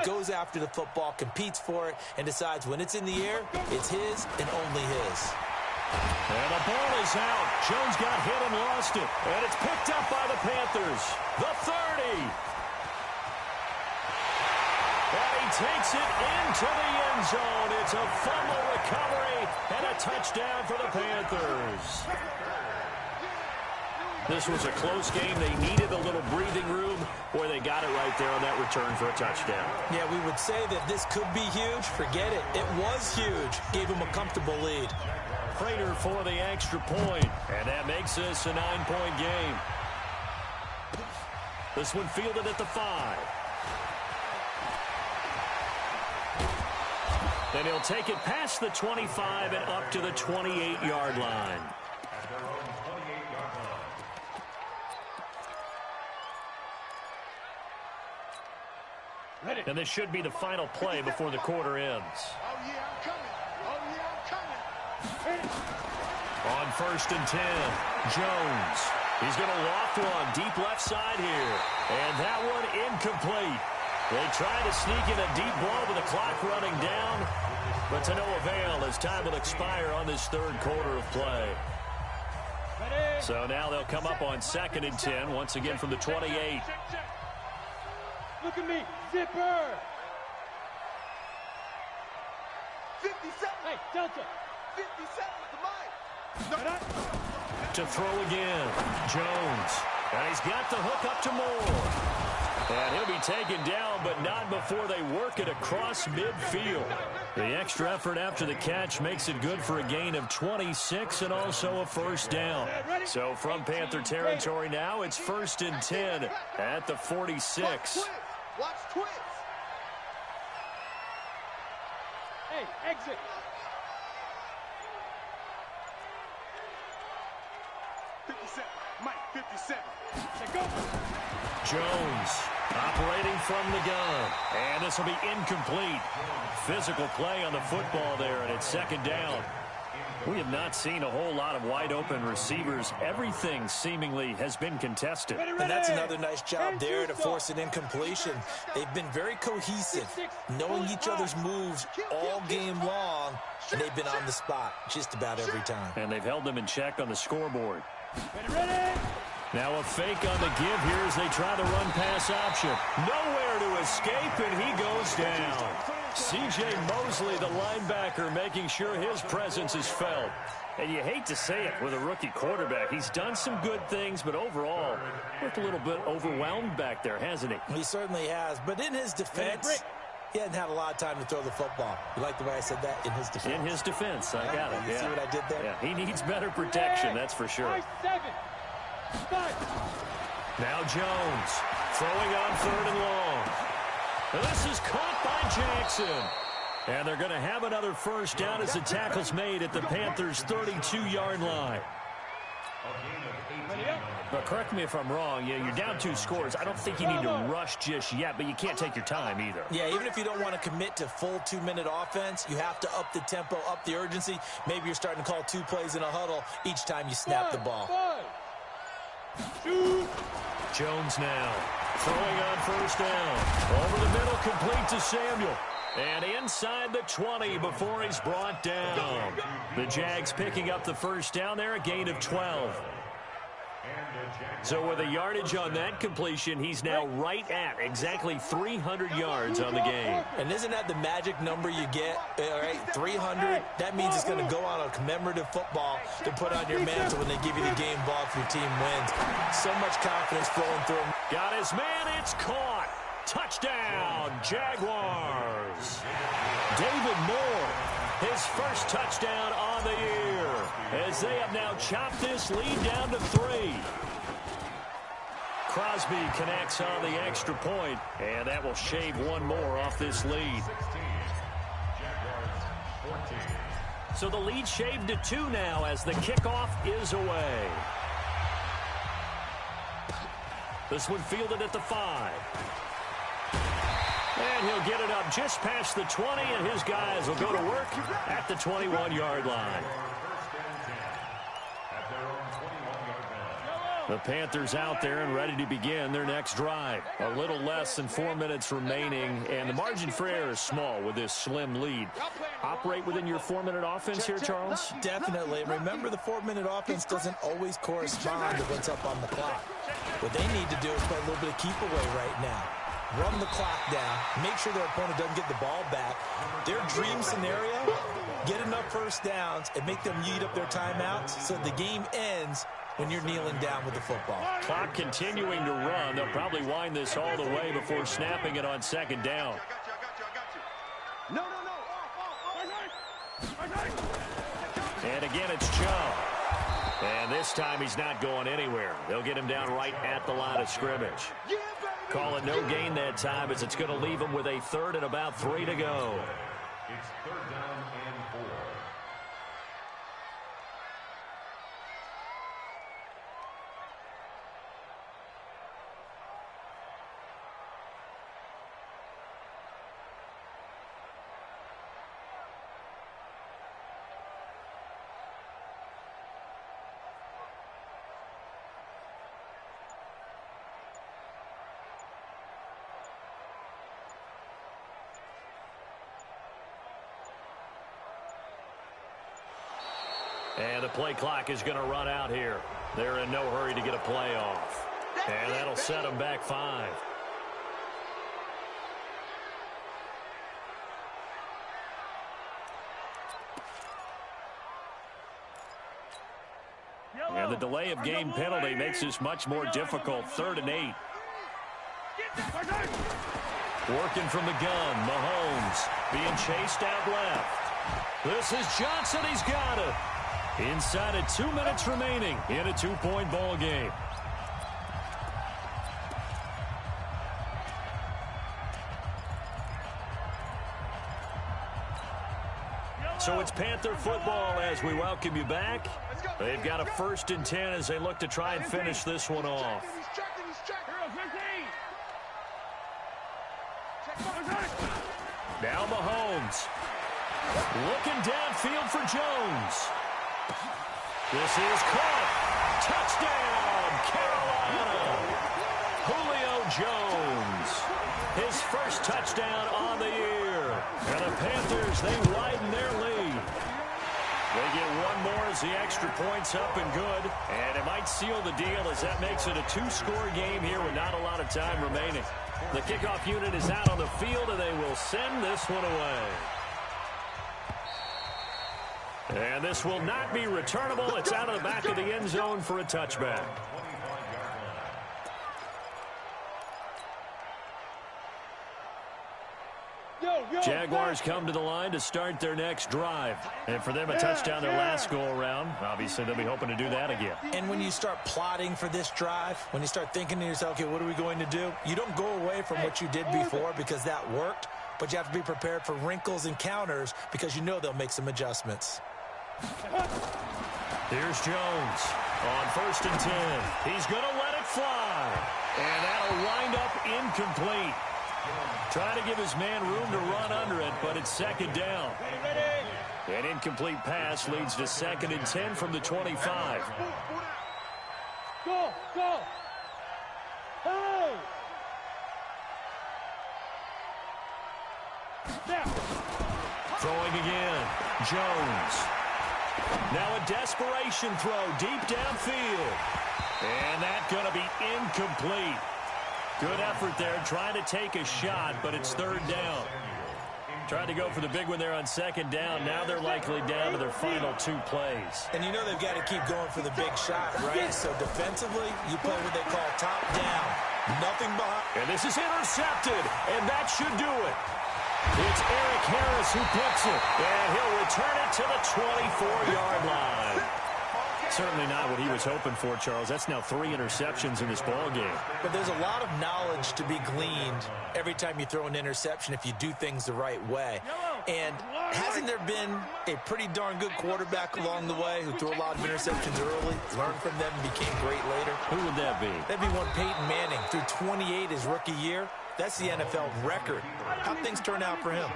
goes after the football, competes for it, and decides when it's in the air, it's his and only his. And the ball is out. Jones got hit and lost it. And it's picked up by the Panthers. The 30. And he takes it into the end zone. It's a fumble recovery and a touchdown for the Panthers. This was a close game. They needed a little breathing room. Boy, they got it right there on that return for a touchdown. Yeah, we would say that this could be huge. Forget it. It was huge. Gave him a comfortable lead. Prater for the extra point. And that makes this a 9-point game. This one fielded at the 5. Then he'll take it past the 25 and up to the 28-yard line. And this should be the final play before the quarter ends. Oh, yeah, I'm coming. Oh, yeah, I'm coming. On 1st and 10, Jones. He's going to loft one deep left side here. And that one incomplete. They try to sneak in a deep ball with the clock running down, but to no avail as time will expire on this third quarter of play. So now they'll come up on 2nd and 10, once again from the 28. Look at me, zipper. 57. Hey, Delta. 57 with the mic. To throw again, Jones. And he's got the hook up to Moore. And he'll be taken down, but not before they work it across midfield. The extra effort after the catch makes it good for a gain of 26 and also a first down. So from Panther territory now, it's 1st and 10 at the 46. Watch twist. Hey, exit. Mike, 57. Go. Jones operating from the gun. And this will be incomplete. Physical play on the football there, and it's 2nd down. We have not seen a whole lot of wide-open receivers. Everything seemingly has been contested. And that's another nice job there to force an incompletion. They've been very cohesive, knowing each other's moves all game long, and they've been on the spot just about every time. And they've held them in check on the scoreboard. Now a fake on the give here as they try the run-pass option. Nowhere to escape, and he goes down. C.J. Mosley, the linebacker, making sure his presence is felt. And you hate to say it with a rookie quarterback. He's done some good things, but overall, looked a little bit overwhelmed back there, hasn't he? He certainly has. But in his defense, he hadn't had a lot of time to throw the football. You like the way I said that? In his defense. In his defense, I got it. You see what I did there? Yeah, he needs better protection, that's for sure. Now Jones throwing on 3rd and long. This is caught by Jackson. And they're going to have another first down as the tackle's made at the Panthers' 32-yard line. But correct me if I'm wrong, you're down 2 scores. I don't think you need to rush just yet, but you can't take your time either. Yeah, even if you don't want to commit to full 2-minute offense, you have to up the tempo, up the urgency. Maybe you're starting to call 2 plays in a huddle each time you snap the ball. Jones now throwing on 1st down. Over the middle, complete to Samuel. And inside the 20 before he's brought down. The Jags picking up the first down there, a gain of 12. So with a yardage on that completion, he's now right at exactly 300 yards on the game. And isn't that the magic number you get, all right, 300? That means it's going to go on a commemorative football to put on your mantle when they give you the game ball if your team wins. So much confidence flowing through him. Got his man, it's caught. Touchdown, Jaguars. David Moore, his first touchdown on the year, as they have now chopped this lead down to 3. Crosby connects on the extra point, and that will shave one more off this lead. So the lead shaved to 2 now as the kickoff is away. This one fielded at the 5. And he'll get it up just past the 20, and his guys will go to work at the 21-yard line. The Panthers out there and ready to begin their next drive. A little less than 4 minutes remaining, and the margin for error is small with this slim lead. Operate within your 4-minute offense here, Charles? Definitely. And remember, the 4-minute offense doesn't always correspond to what's up on the clock. What they need to do is play a little bit of keep away right now. Run the clock down. Make sure their opponent doesn't get the ball back. Their dream scenario, get enough first downs and make them eat up their timeouts so the game ends when you're kneeling down with the football. Clock continuing to run. They'll probably wind this all the way before snapping it on second down. And again, it's Joe. And this time he's not going anywhere. They'll get him down right at the line of scrimmage. Call it no gain that time as it's going to leave him with a 3rd and about 3 to go. It's 3rd down and 4. And the play clock is going to run out here. They're in no hurry to get a play off. And that'll set them back 5. And the delay of game penalty makes this much more difficult. 3rd and 8. Working from the gun, Mahomes being chased out left. This is Johnson. He's got it. Inside of 2 minutes remaining in a 2-point ball game. So it's Panther football as we welcome you back. They've got a 1st and 10 as they look to try and finish this one off. Now Mahomes. Looking downfield for Jones. This is caught. Touchdown, Carolina. Julio Jones. His first touchdown on the year. And the Panthers, they widen their lead. They get one more as the extra point's up and good. And it might seal the deal as that makes it a 2-score game here with not a lot of time remaining. The kickoff unit is out on the field, and they will send this one away. And this will not be returnable. It's out of the back of the end zone for a touchback. Jaguars come to the line to start their next drive. And for them, a touchdown their last go-around. Obviously, they'll be hoping to do that again. And when you start plotting for this drive, when you start thinking to yourself, okay, what are we going to do? You don't go away from what you did before because that worked, but you have to be prepared for wrinkles and counters because you know they'll make some adjustments. Here's Jones on 1st and 10. He's going to let it fly. And that'll wind up incomplete. Trying to give his man room to run under it, but it's 2nd down. An incomplete pass leads to 2nd and 10 from the 25. Go, go. Hey! Throwing again. Jones. Now a desperation throw deep downfield. And that's going to be incomplete. Good effort there, trying to take a shot, but it's 3rd down. Tried to go for the big one there on 2nd down. Now they're likely down to their final 2 plays. And you know they've got to keep going for the big shot, right? So defensively, you play what they call top down. Nothing behind. And this is intercepted, and that should do it. It's Eric Harris who picks it, and he'll return it to the 24-yard line. Certainly not what he was hoping for, Charles. That's now 3 interceptions in this ball game. But there's a lot of knowledge to be gleaned every time you throw an interception if you do things the right way. And hasn't there been a pretty darn good quarterback along the way who threw a lot of interceptions early, learned from them, and became great later? Who would that be? That'd be one Peyton Manning. Threw 28 his rookie year. That's the NFL record. How'd things turn out for him?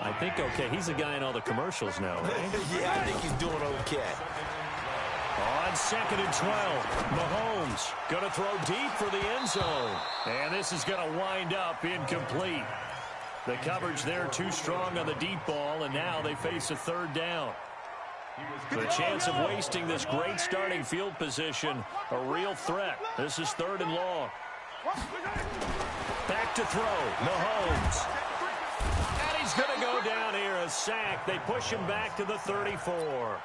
I think okay. He's the guy in all the commercials now, right? Yeah, I think he's doing okay. On 2nd and 12, Mahomes going to throw deep for the end zone. And this is going to wind up incomplete. The coverage there too strong on the deep ball, and now they face a 3rd down. The chance of wasting this great starting field position, a real threat. This is 3rd and long. Back to throw, Mahomes. And he's going to go down here, a sack. They push him back to the 34.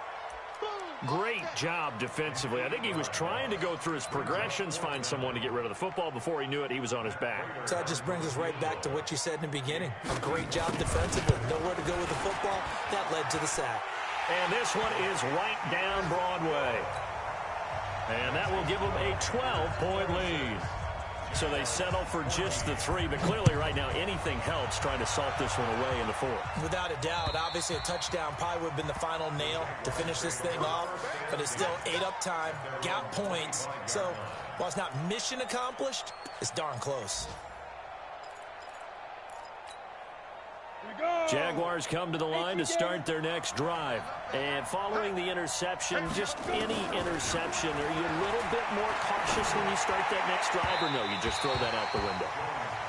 Great job defensively. I think he was trying to go through his progressions, find someone to get rid of the football. Before he knew it, he was on his back. So that just brings us right back to what you said in the beginning. A great job defensively. Nowhere to go with the football. That led to the sack. And this one is right down Broadway. And that will give them a 12-point lead. So they settle for just the 3, but clearly right now anything helps trying to salt this one away in the 4th. Without a doubt, obviously a touchdown probably would have been the final nail to finish this thing off, but it's still ate up time, got points. So while it's not mission accomplished, it's darn close. Jaguars come to the line to start their next drive. And following the interception, just any interception, are you a little bit more cautious when you start that next drive, or no, you just throw that out the window?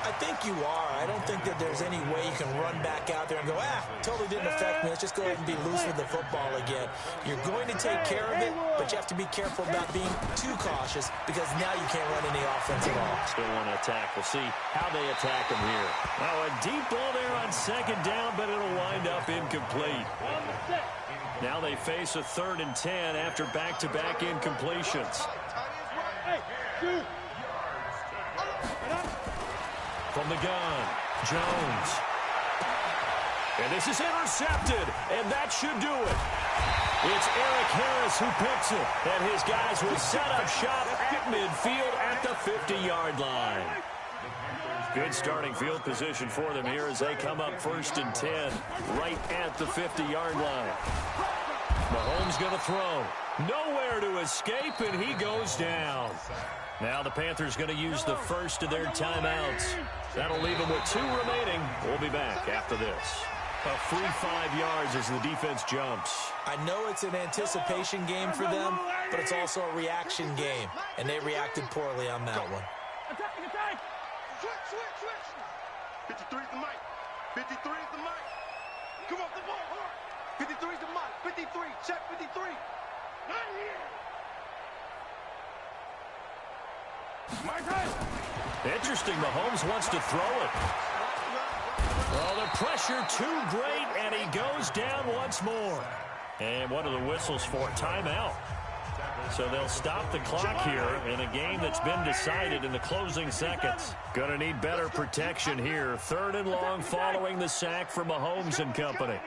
I think you are. I don't think that there's any way you can run back out there and go, totally didn't affect me. Let's just go ahead and be loose with the football again. You're going to take care of it, but you have to be careful about being too cautious because now you can't run any offense at all. Still want to attack. We'll see how they attack him here. Now a deep ball there on 2nd down, but it'll wind up incomplete. Now they face a 3rd and 10 after back-to-back incompletions. From the gun, Jones. And this is intercepted, and that should do it. It's Eric Harris who picks it, and his guys will set up shop at midfield at the 50-yard line. Good starting field position for them here as they come up 1st and 10, right at the 50-yard line. Mahomes going to throw. Nowhere to escape, and he goes down. Now the Panthers going to use the first of their timeouts. That'll leave them with 2 remaining. We'll be back after this. A free 5 yards as the defense jumps. I know it's an anticipation game for them, but it's also a reaction game, and they reacted poorly on that one. Attack! Switch! 53 is the mic. 53 is the mic. Come off the ball, hard. 53 is the mic. 53, check 53. Not here. My time. Interesting, Mahomes wants to throw it. Oh, the pressure too great, and he goes down once more. And what are the whistles for? Timeout. So they'll stop the clock here in a game that's been decided in the closing seconds. Gonna need better protection here. 3rd and long following the sack for Mahomes and company.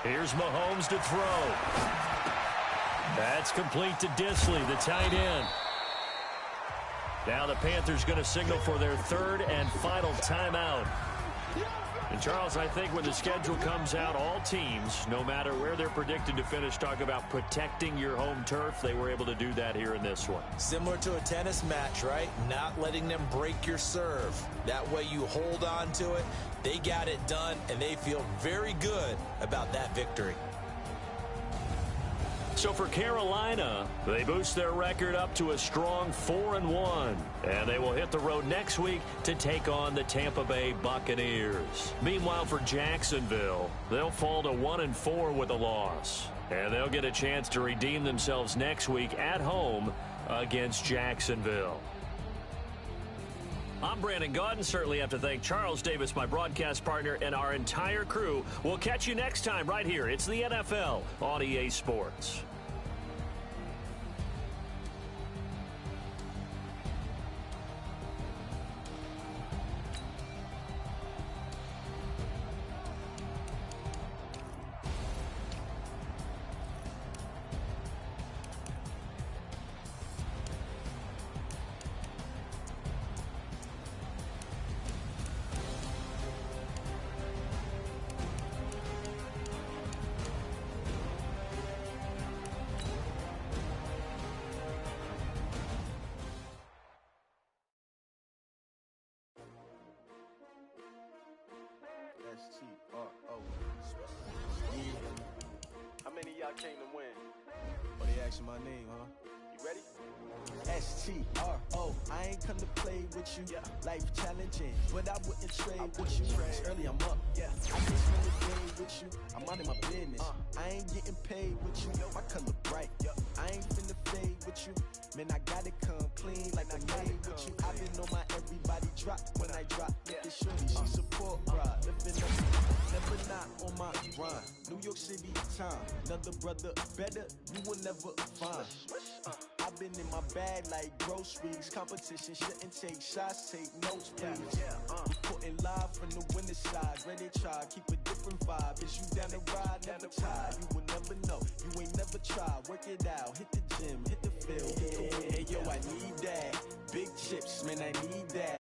Here's Mahomes to throw. That's complete to Disley, the tight end. Now the Panthers going to signal for their 3rd and final timeout. And Charles, I think when the schedule comes out, all teams, no matter where they're predicted to finish, talk about protecting your home turf. They were able to do that here in this one. Similar to a tennis match, right? Not letting them break your serve. That way you hold on to it. They got it done, and they feel very good about that victory. So for Carolina, they boost their record up to a strong 4-1. And they will hit the road next week to take on the Tampa Bay Buccaneers. Meanwhile, for Jacksonville, they'll fall to 1-4 with a loss. And they'll get a chance to redeem themselves next week at home against Jacksonville. I'm Brandon Gaudin. Certainly have to thank Charles Davis, my broadcast partner, and our entire crew. We'll catch you next time right here. It's the NFL on EA Sports. many of y'all came to win? Oh, they asking my name, huh? You ready? S-T-R-O, I ain't come to play with you. Life challenging, but I wouldn't trade with you. It's early, I'm up. I just spend the day with you. I'm minding my business. I ain't getting paid with you. My color bright. I ain't finna fade with you. Man, I gotta come clean like I made with you. I've been on my everybody drop when I drop. Look at shorty, she support ride. Living up, never not on my grind. New York City time. Another brother better, you will never find. I've been in my bag like groceries. Competition shouldn't take shots, take notes, please. Reporting live from the winning side. Ready to try, keep a different vibe. Is you down the ride, never tired. You will never know, you ain't never tried. Work it out, hit the gym, hit the field, hit the win. Hey yo, I need that. Big chips, man, I need that.